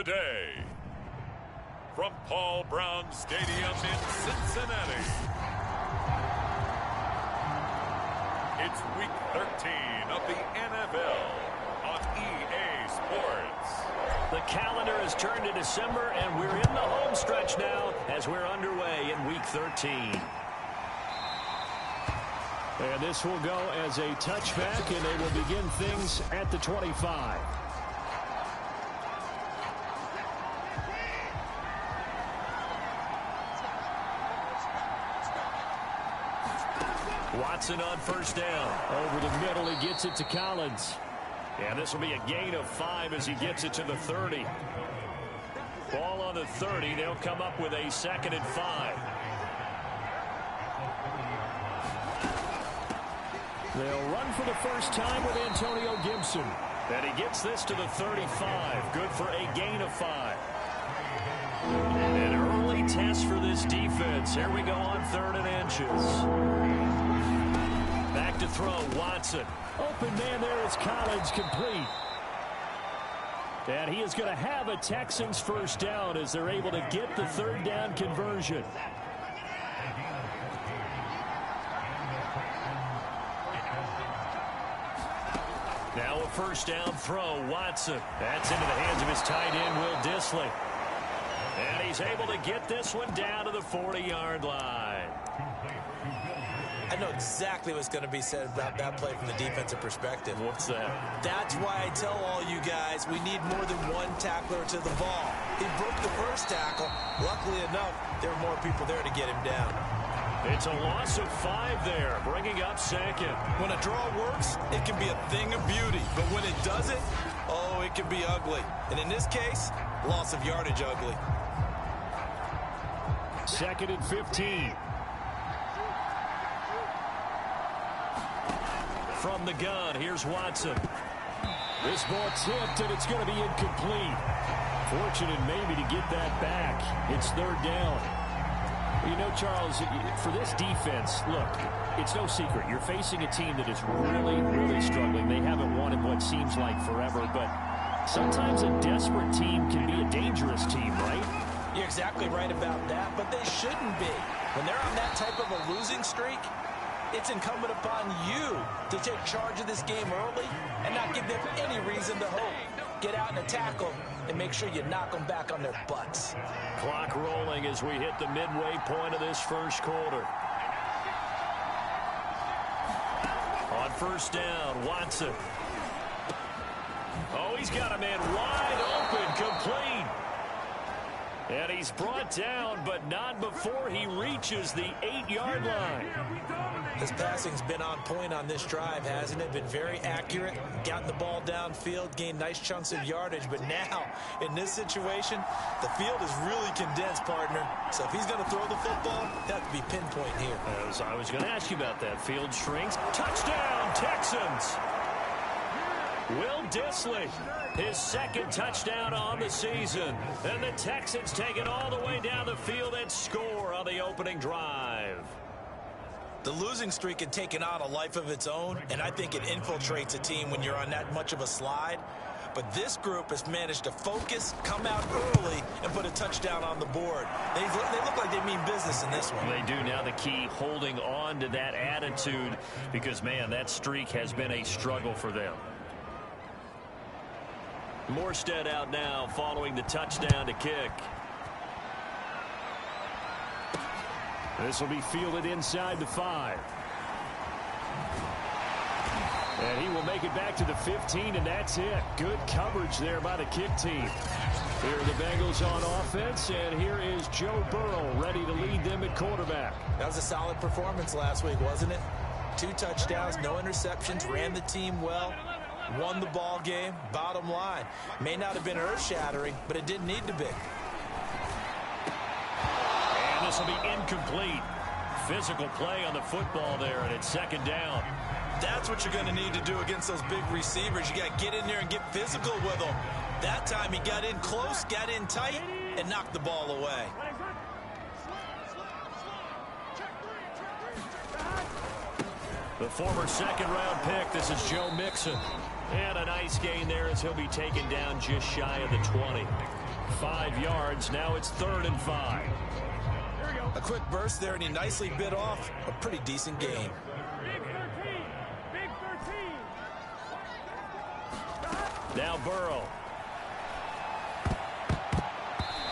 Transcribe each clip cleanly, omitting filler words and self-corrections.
today. From Paul Brown Stadium in Cincinnati, it's Week 13 of the NFL on EA Sports. The calendar has turned to December, and we're in the home stretch now as we're underway in Week 13. And this will go as a touchback, and they will begin things at the 25. Watson on first down. Over the middle, he gets it to Collins. And this will be a gain of 5 as he gets it to the 30. Ball on the 30. They'll come up with a 2nd and 5. They'll run for the first time with Antonio Gibson. And he gets this to the 35. Good for a gain of 5. An early test for this defense. Here we go on 3rd and inches. Back to throw, Watson. Open man there is Collins, complete. And he is going to have a Texans first down as they're able to get the 3rd down conversion. Now a first down throw, Watson. That's into the hands of his tight end, Will Dissly. And he's able to get this one down to the 40-yard line. I know exactly what's going to be said about that play from the defensive perspective. What's that? That's why I tell all you guys we need more than one tackler to the ball. He broke the first tackle. Luckily enough, there were more people there to get him down. It's a loss of 5 there, bringing up 2nd. When a draw works, it can be a thing of beauty. But when it doesn't, oh, it can be ugly. And in this case, loss of yardage ugly. 2nd and 15. From the gun, here's Watson. This ball tipped, and it's going to be incomplete. Fortunate maybe to get that back. It's 3rd down. You know, Charles, for this defense, look, it's no secret. You're facing a team that is really, really struggling. They haven't won in what seems like forever, but sometimes a desperate team can be a dangerous team, right? You're exactly right about that, but they shouldn't be. When they're on that type of a losing streak, it's incumbent upon you to take charge of this game early and not give them any reason to hope. Get out in a tackle and make sure you knock them back on their butts. Clock rolling as we hit the midway point of this first quarter. On first down, Watson. Oh, he's got a man wide open, complete. And he's brought down, but not before he reaches the 8-yard line. His passing's been on point on this drive, hasn't it? Been very accurate, gotten the ball downfield, gained nice chunks of yardage. But now, in this situation, the field is really condensed, partner. So if he's going to throw the football, that have to be pinpoint here. I was going to ask you about that. Field shrinks. Touchdown, Texans! Will Dissly, his 2nd touchdown on the season. And the Texans take it all the way down the field and score on the opening drive. The losing streak had taken on a life of its own, and I think it infiltrates a team when you're on that much of a slide. But this group has managed to focus, come out early, and put a touchdown on the board. They look like they mean business in this one. They do. Now the key, holding on to that attitude, because, man, that streak has been a struggle for them. Morstead out now following the touchdown to kick. This will be fielded inside the 5. And he will make it back to the 15, and that's it. Good coverage there by the kick team. Here are the Bengals on offense, and here is Joe Burrow ready to lead them at quarterback. That was a solid performance last week, wasn't it? 2 touchdowns, no interceptions, ran the team well, won the ball game. Bottom line, may not have been earth-shattering, but it didn't need to be. And this will be incomplete. Physical play on the football there, and it's 2nd down. That's what you're going to need to do against those big receivers. You got to get in there and get physical with them. That time he got in close, got in tight, and knocked the ball away. The former 2nd-round pick, this is Joe Mixon. And a nice gain there as he'll be taken down just shy of the 20. 5 yards. Now it's 3rd and 5. A quick burst there, and he nicely bit off a pretty decent gain. Big 13. Big 13. Now Burrow.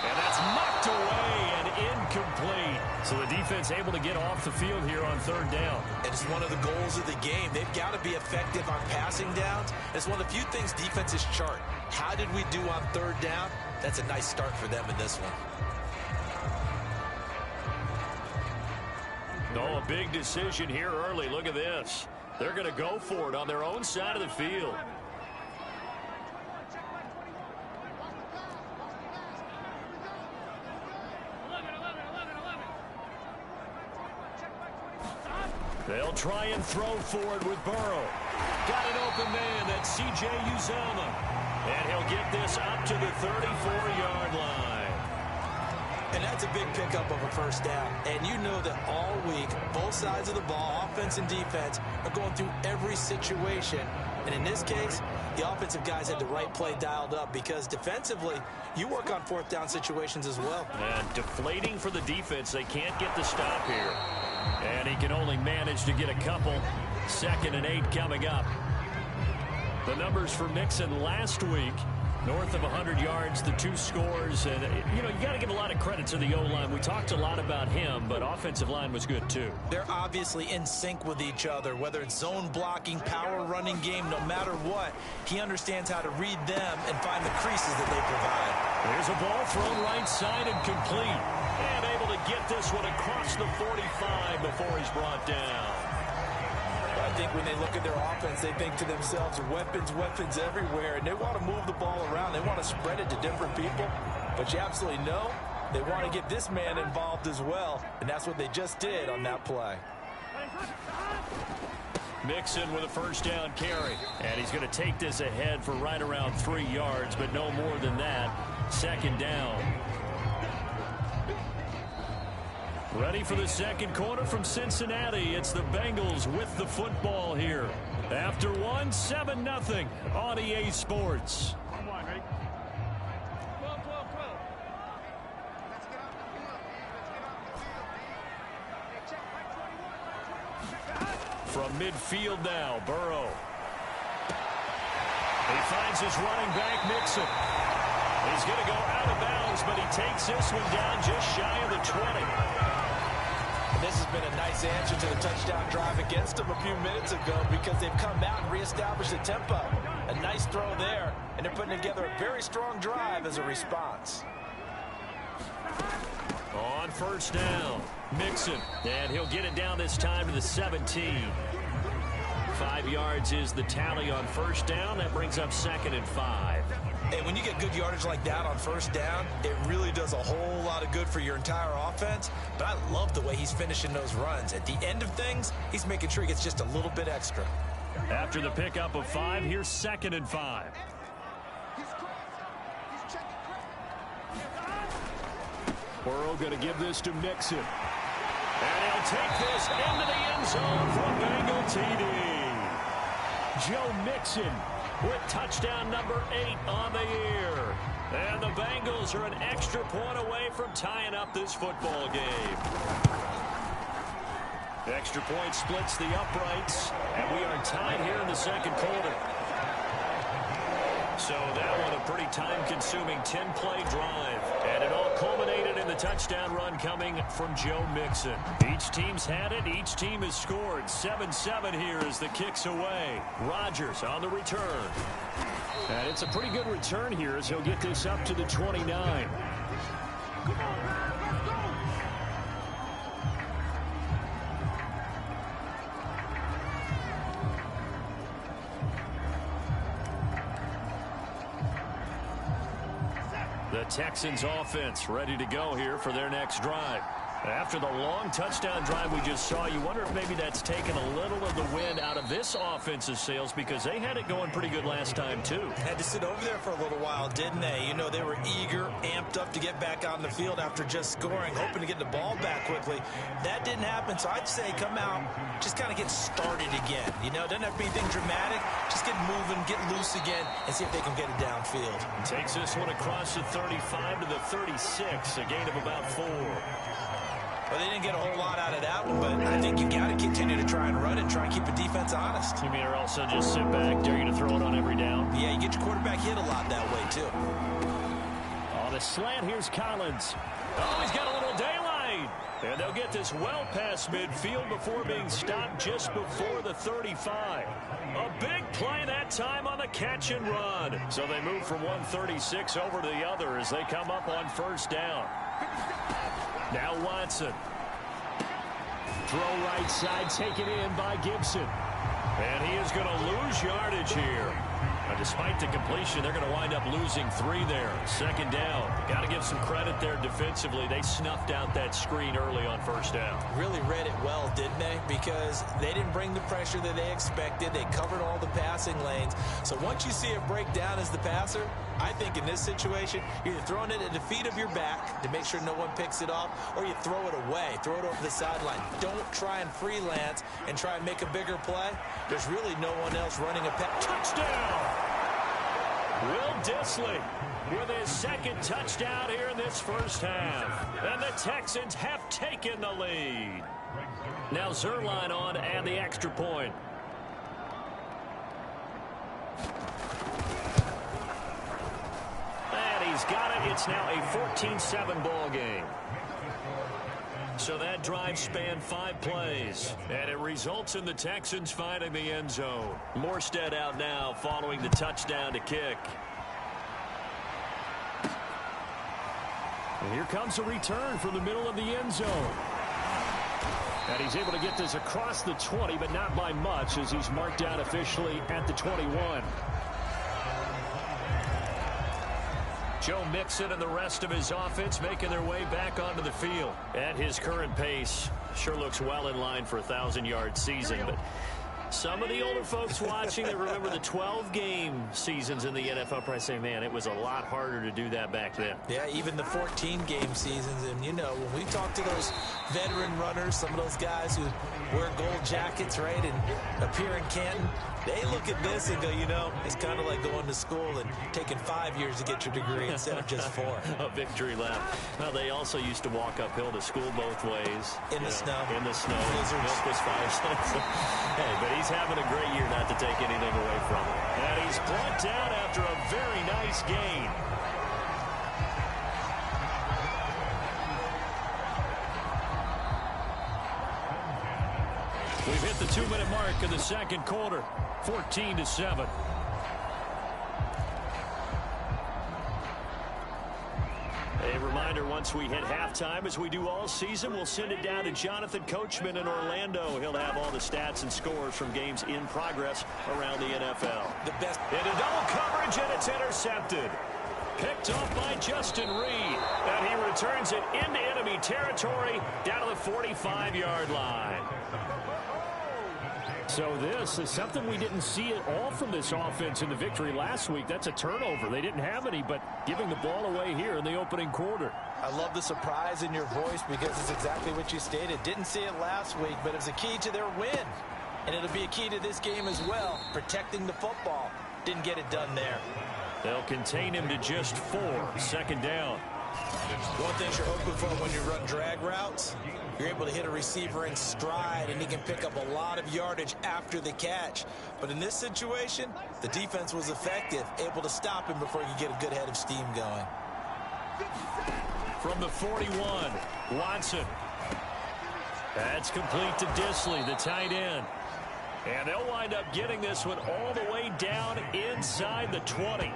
And that's knocked away and incomplete. So the defense able to get off the field here on 3rd down. And it's one of the goals of the game. They've got to be effective on passing downs. It's one of the few things defenses chart. How did we do on 3rd down? That's a nice start for them in this one. Oh, a big decision here early. Look at this. They're going to go for it on their own side of the field. They'll try and throw for it with Burrow. Got an open man. That's C.J. Uzomah. And he'll get this up to the 34-yard line. And that's a big pickup of a 1st down. And you know that all week, both sides of the ball, offense and defense, are going through every situation. And in this case, the offensive guys had the right play dialed up because defensively, you work on 4th down situations as well. And deflating for the defense. They can't get the stop here. And he can only manage to get a couple. 2nd and 8 coming up. The numbers for Mixon last week. North of 100 yards, the 2 scores. And, you know, you got to give a lot of credit to the O-line. We talked a lot about him, but offensive line was good, too. They're obviously in sync with each other, whether it's zone blocking, power running game, no matter what. He understands how to read them and find the creases that they provide. There's a ball thrown right side and complete. And able to get this one across the 45 before he's brought down. I think when they look at their offense, they think to themselves, weapons, weapons everywhere, and they want to move the ball around. They want to spread it to different people, but you absolutely know they want to get this man involved as well, and that's what they just did on that play. Mixon with a 1st down carry, and he's going to take this ahead for right around 3 yards, but no more than that. 2nd down. Ready for the 2nd quarter from Cincinnati. It's the Bengals with the football here. After 1, 7-0 on EA Sports. Come on, ready? 12, 12, 12. Let's get off the field, man. Let's get off the field, man. Hey, check right 21. From midfield now, Burrow. He finds his running back, Mixon. He's going to go out of bounds, but he takes this one down just shy of the 20. This has been a nice answer to the touchdown drive against them a few minutes ago because they've come out and reestablished the tempo. A nice throw there, and they're putting together a very strong drive as a response. On 1st down, Mixon, and he'll get it down this time to the 17. 5 yards is the tally on 1st down. That brings up 2nd and 5. And when you get good yardage like that on 1st down, it really does a whole lot of good for your entire offense. But I love the way he's finishing those runs. At the end of things, he's making sure he gets just a little bit extra. After the pickup of 5, here's 2nd and 5. Burrow going to give this to Mixon. And he'll take this into the end zone for Bengal TD. Joe Mixon with touchdown number 8 on the year. And the Bengals are an extra point away from tying up this football game. The extra point splits the uprights, and we are tied here in the 2nd quarter. So that one a pretty time-consuming 10-play drive. And it all culminated in the touchdown run coming from Joe Mixon. Each team's had it. Each team has scored. 7-7 here as the kick's away. Rodgers on the return. And it's a pretty good return here as he'll get this up to the 29. The Texans offense ready to go here for their next drive. After the long touchdown drive we just saw, you wonder if maybe that's taken a little of the wind out of this offensive sails, because they had it going pretty good last time too. Had to sit over there for a little while, didn't they? You know, they were eager, amped up to get back out on the field after just scoring, hoping to get the ball back quickly. That didn't happen, so I'd say come out, just kind of get started again. You know, doesn't have to be anything dramatic. Just get moving, get loose again, and see if they can get it downfield. Takes this one across the 35 to the 36, a gain of about 4. Well, they didn't get a whole lot out of that one, but I think you got to continue to try and run and try and keep the defense honest. You mean, or else they'll just sit back, dare you to throw it on every down? Yeah, you get your quarterback hit a lot that way, too. On a slant, here's Collins. Oh, he's got a little daylight. And they'll get this well past midfield before being stopped just before the 35. A big play that time on the catch and run. So they move from 136 over to the other as they come up on first down. Now Watson. Throw right side, taken in by Gibson. And he is going to lose yardage here. Despite the completion, they're going to wind up losing 3 there. Second down. Got to give some credit there defensively. They snuffed out that screen early on first down. Really read it well, didn't they? Because they didn't bring the pressure that they expected. They covered all the passing lanes. So once you see it break down as the passer, I think in this situation, you're either throwing it at the feet of your back to make sure no one picks it off, or you throw it away, throw it over the sideline. Don't try and freelance and try and make a bigger play. There's really no one else running a pass. Touchdown! Will Dissly with his second touchdown here in this first half. And the Texans have taken the lead. Now Zerline on and the extra point. And he's got it. It's now a 14-7 ball game. So that drive spanned 5 plays, and it results in the Texans finding the end zone. Morstead out now following the touchdown to kick. And here comes a return from the middle of the end zone. And he's able to get this across the 20, but not by much, as he's marked out officially at the 21. Joe Mixon and the rest of his offense making their way back onto the field. At his current pace, sure looks well in line for a 1,000-yard season. But some of the older folks watching that remember the 12-game seasons in the NFL probably say, man, it was a lot harder to do that back then. Yeah, even the 14-game seasons. And, you know, when we talk to those veteran runners, some of those guys who wear gold jackets, right, and appear in Canton, they look at this and go, you know, it's kind of like going to school and taking 5 years to get your degree instead of just 4. A victory lap. Well, they also used to walk uphill to school both ways. In the snow. In the snow. Blizzards. Milk was 5 cents. Hey, but he's having a great year not to take anything away from him. And he's brought down after a very nice gain. We've hit the 2-minute mark of the second quarter. 14-7. A reminder, once we hit halftime, as we do all season, we'll send it down to Jonathan Coachman in Orlando. He'll have all the stats and scores from games in progress around the NFL. The best. Into double coverage, and it's intercepted. Picked off by Justin Reed. And he returns it into enemy territory down to the 45-yard line. So this is something we didn't see at all from this offense in the victory last week. That's a turnover. They didn't have any, but giving the ball away here in the opening quarter. I love the surprise in your voice because it's exactly what you stated. Didn't see it last week, but it was a key to their win. And it'll be a key to this game as well, protecting the football. Didn't get it done there. They'll contain him to just 4. Second down. One thing you're hoping for when you run drag routes, you're able to hit a receiver in stride, and he can pick up a lot of yardage after the catch. But in this situation, the defense was effective, able to stop him before he could get a good head of steam going. From the 41, Watson. That's complete to Dissly, the tight end. And they'll wind up getting this one all the way down inside the 20.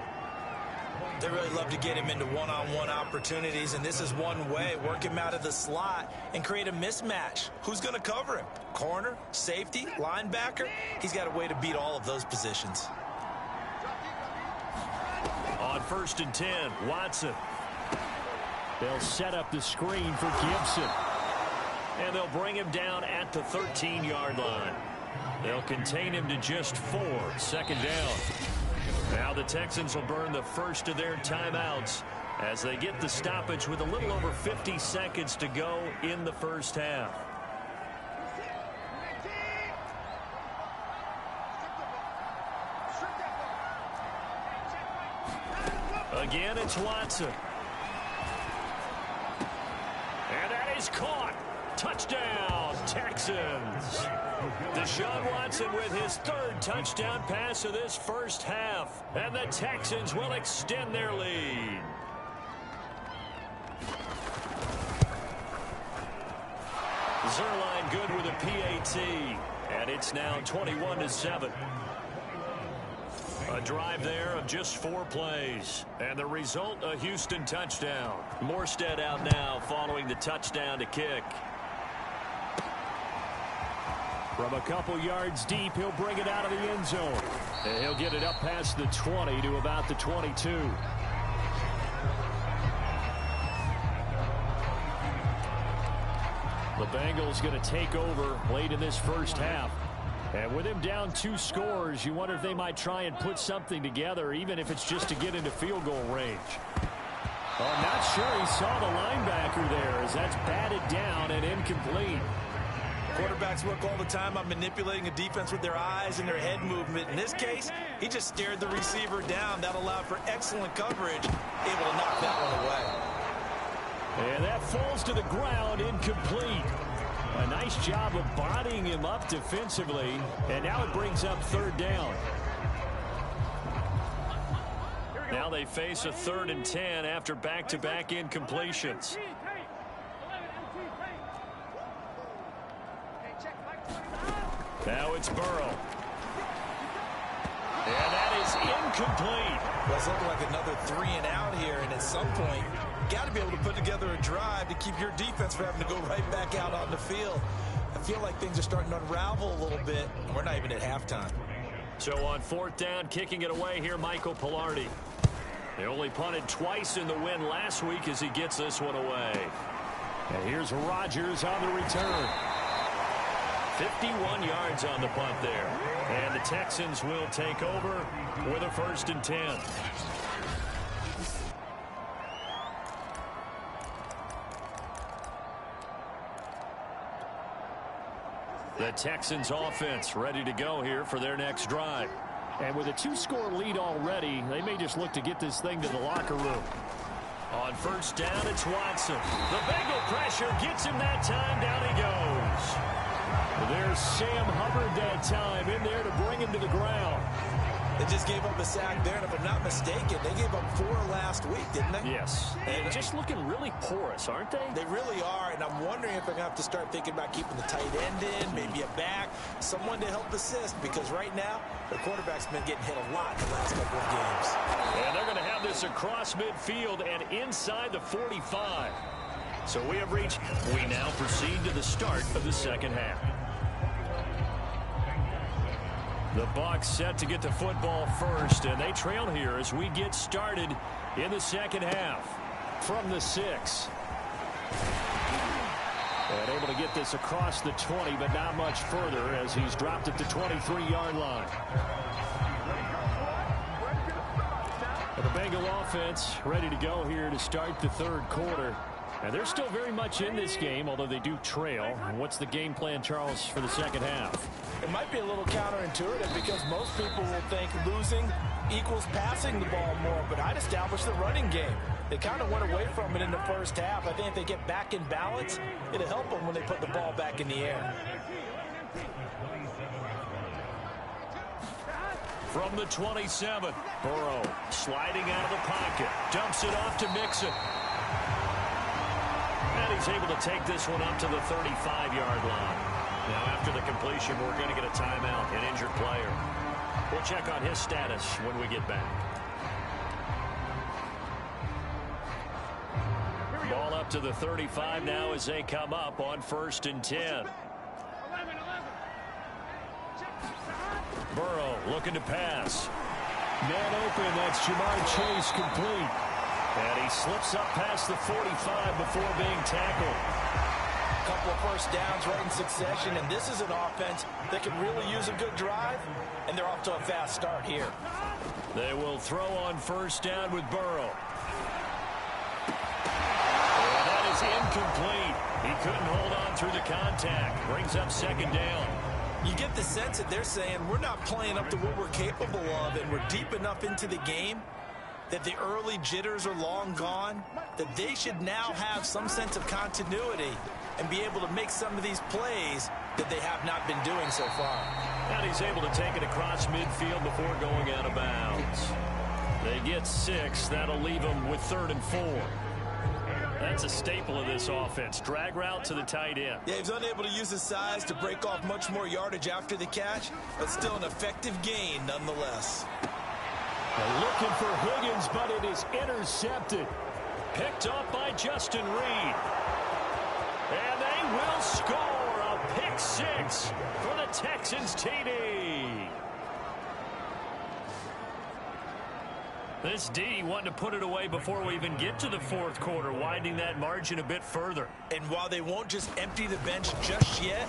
They really love to get him into one-on-one opportunities, and this is one way. Work him out of the slot and create a mismatch. Who's going to cover him? Corner, safety, linebacker? He's got a way to beat all of those positions. On 1st and 10, Watson. They'll set up the screen for Gibson. And they'll bring him down at the 13-yard line. They'll contain him to just 4. Second down. Now the Texans will burn the first of their timeouts as they get the stoppage with a little over 50 seconds to go in the first half. Again, it's Watson. And that is caught. Touchdown, Texans. Deshaun Watson with his 3rd touchdown pass of this first half. And the Texans will extend their lead. Zerline good with a PAT. And it's now 21-7. A drive there of just 4 plays. And the result, a Houston touchdown. Morstead out now following the touchdown to kick. From a couple yards deep, he'll bring it out of the end zone. And he'll get it up past the 20 to about the 22. The Bengals going to take over late in this first half. And with him down 2 scores, you wonder if they might try and put something together, even if it's just to get into field goal range. Oh, I'm not sure he saw the linebacker there as that's batted down and incomplete. Quarterbacks work all the time on manipulating a defense with their eyes and their head movement. In this case, he just stared the receiver down. That allowed for excellent coverage, able to knock that one away. And that falls to the ground, incomplete. A nice job of bodying him up defensively, and now it brings up 3rd down. Now they face a 3rd and 10 after back-to-back incompletions. Now it's Burrow. And that is incomplete. Well, it's looking like another 3 and out here, and at some point, you got to be able to put together a drive to keep your defense from having to go right back out on the field. I feel like things are starting to unravel a little bit, and we're not even at halftime. So on 4th down, kicking it away here, Michael Pilardi. They only punted twice in the win last week as he gets this one away. And here's Rodgers on the return. 51 yards on the punt there. And the Texans will take over with a 1st and 10. The Texans offense ready to go here for their next drive. And with a 2-score lead already, they may just look to get this thing to the locker room. On 1st down, it's Watson. The Bengal pressure gets him that time. Down he goes. There's Sam Hubbard that time in there to bring him to the ground. They just gave up a sack there, and if I'm not mistaken, they gave up 4 last week, didn't they? Yes. And just looking really porous, aren't they? They really are, and I'm wondering if they're going to have to start thinking about keeping the tight end in, maybe a back, someone to help assist, because right now, the quarterback's been getting hit a lot the last couple of games. And they're going to have this across midfield and inside the 45. So we now proceed to the start of the second half. The Bucs set to get the football first, and they trail here as we get started in the second half. From the 6. And able to get this across the 20, but not much further as he's dropped at the 23-yard line. And the Bengal offense ready to go here to start the 3rd quarter. And they're still very much in this game, although they do trail. What's the game plan, Charles, for the second half? It might be a little counterintuitive because most people will think losing equals passing the ball more, but I'd establish the running game. They kind of went away from it in the first half. I think if they get back in balance, it'll help them when they put the ball back in the air. From the 27, Burrow sliding out of the pocket, dumps it off to Mixon. And he's able to take this one up to the 35-yard line. Now, after the completion, we're going to get a timeout, an injured player. We'll check on his status when we get back. Ball up to the 35 now as they come up on 1st and 10. Burrow looking to pass. Man open, that's Jamar Chase complete. And he slips up past the 45 before being tackled. A couple of first downs right in succession, and this is an offense that can really use a good drive, and they're off to a fast start here. They will throw on first down with Burrow. That is incomplete. He couldn't hold on through the contact. Brings up second down. You get the sense that they're saying we're not playing up to what we're capable of, and we're deep enough into the game that the early jitters are long gone, that they should now have some sense of continuity and be able to make some of these plays that they have not been doing so far. And he's able to take it across midfield before going out of bounds. They get 6. That'll leave them with 3rd and 4. That's a staple of this offense. Drag route to the tight end. Yeah, he's unable to use his size to break off much more yardage after the catch, but still an effective gain nonetheless. They're looking for Higgins, but it is intercepted. Picked up by Justin Reed. And they will score a pick 6 for the Texans TD. This D wanting to put it away before we even get to the 4th quarter, widening that margin a bit further. And while they won't just empty the bench just yet,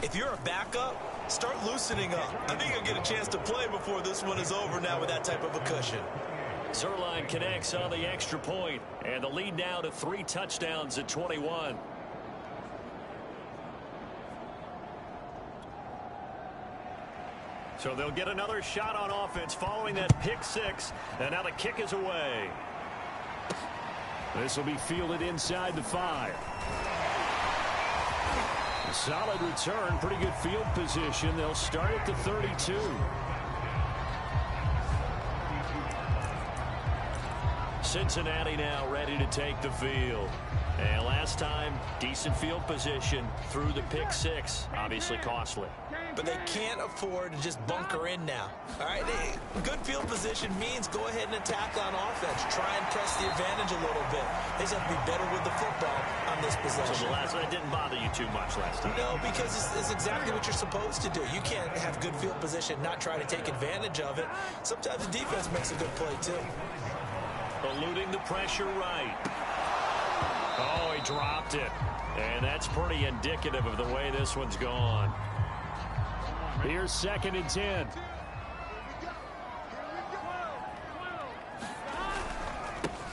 if you're a backup, start loosening up. I think you'll get a chance to play before this one is over now with that type of a cushion. Zerline connects on the extra point, and the lead now to 3 touchdowns at 21. So they'll get another shot on offense following that pick 6, and now the kick is away. This will be fielded inside the 5. A solid return, pretty good field position. They'll start at the 32. Cincinnati now ready to take the field. And last time, decent field position through the pick 6. Obviously costly. But they can't afford to just bunker in now. All right, good field position means go ahead and attack on offense. Try and press the advantage a little bit. They just have to be better with the football on this possession. So the last one didn't bother you too much last time. No, because it's exactly what you're supposed to do. You can't have good field position, not try to take advantage of it. Sometimes the defense makes a good play, too. Eluding the pressure right. Oh, he dropped it. And that's pretty indicative of the way this one's gone. Here's 2nd and 10.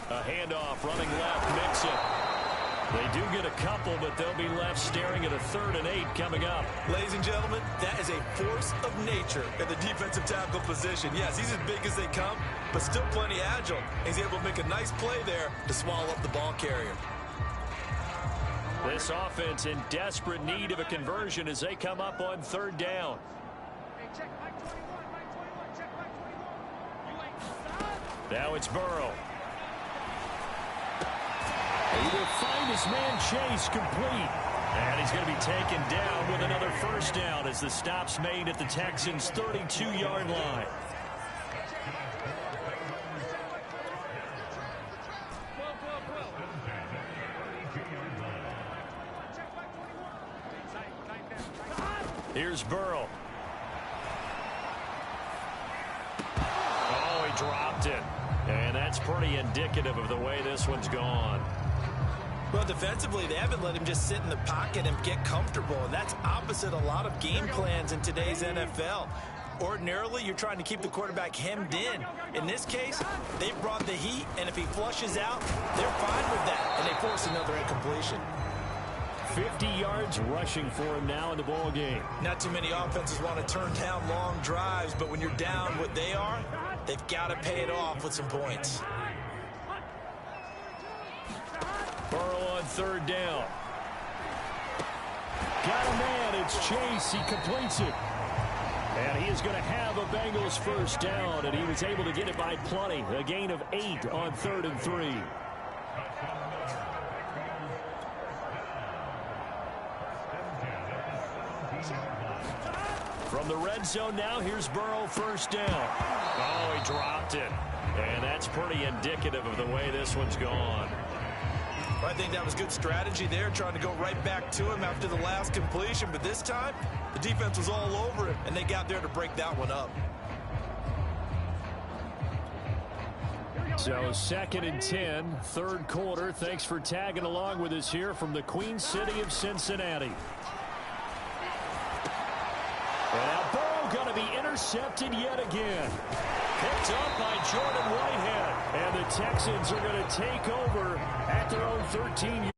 A handoff, running left, Mixon. They do get a couple, but they'll be left staring at a 3rd and 8 coming up. Ladies and gentlemen, that is a force of nature at the defensive tackle position. Yes, he's as big as they come, but still plenty agile. He's able to make a nice play there to swallow up the ball carrier. This offense in desperate need of a conversion as they come up on 3rd down. Now it's Burrow. He will find his man Chase complete. And he's going to be taken down with another first down as the stop's made at the Texans' 32-yard line. Here's Burrow. Oh, he dropped it. And that's pretty indicative of the way this one's gone. Well, defensively, they haven't let him just sit in the pocket and get comfortable, and that's opposite a lot of game plans in today's NFL. Ordinarily, you're trying to keep the quarterback hemmed in. In this case, they brought the heat, and if he flushes out, they're fine with that, and they force another incompletion. 50 yards rushing for him now in the ball game. Not too many offenses want to turn down long drives, but when you're down what they are, they've got to pay it off with some points. Burrow on 3rd down. Got a man, it's Chase, he completes it. And he is going to have a Bengals first down, and he was able to get it by plenty. A gain of 8 on 3rd and 3. From the red zone now, here's Burrow first down. Oh, he dropped it. And that's pretty indicative of the way this one's gone. Well, I think that was good strategy there, trying to go right back to him after the last completion. But this time, the defense was all over it, and they got there to break that one up. So 2nd and 10, third quarter. Thanks for tagging along with us here from the Queen City of Cincinnati. And now Burrow going to be intercepted yet again. Picked up by Jordan Whitehead. And the Texans are going to take over at their own 13.